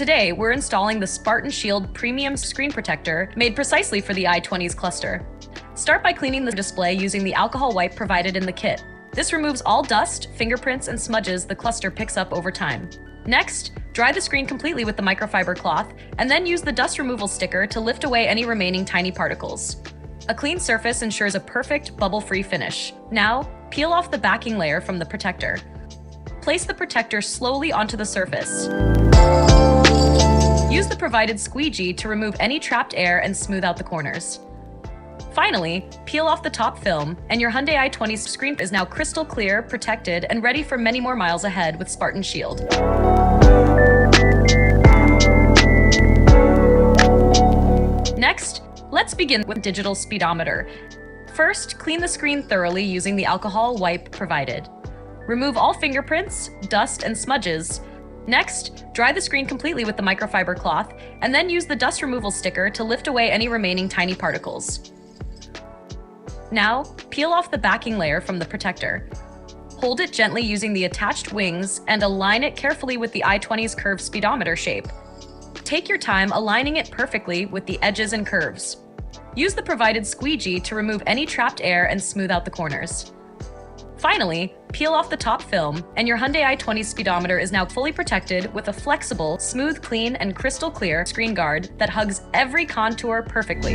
Today, we're installing the Spartan Shield Premium Screen Protector made precisely for the i20's cluster. Start by cleaning the display using the alcohol wipe provided in the kit. This removes all dust, fingerprints, and smudges the cluster picks up over time. Next, dry the screen completely with the microfiber cloth, and then use the dust removal sticker to lift away any remaining tiny particles. A clean surface ensures a perfect, bubble-free finish. Now, peel off the backing layer from the protector. Place the protector slowly onto the surface. Use the provided squeegee to remove any trapped air and smooth out the corners. Finally, peel off the top film, and your Hyundai i20's screen is now crystal clear, protected, and ready for many more miles ahead with Spartan Shield. Next, let's begin with digital speedometer. First, clean the screen thoroughly using the alcohol wipe provided. Remove all fingerprints, dust, and smudges. Next, dry the screen completely with the microfiber cloth, and then use the dust removal sticker to lift away any remaining tiny particles. Now, peel off the backing layer from the protector. Hold it gently using the attached wings and align it carefully with the i20's curved speedometer shape. Take your time aligning it perfectly with the edges and curves. Use the provided squeegee to remove any trapped air and smooth out the corners. Finally, peel off the top film, and your Hyundai i20 speedometer is now fully protected with a flexible, smooth, clean, and crystal clear screen guard that hugs every contour perfectly.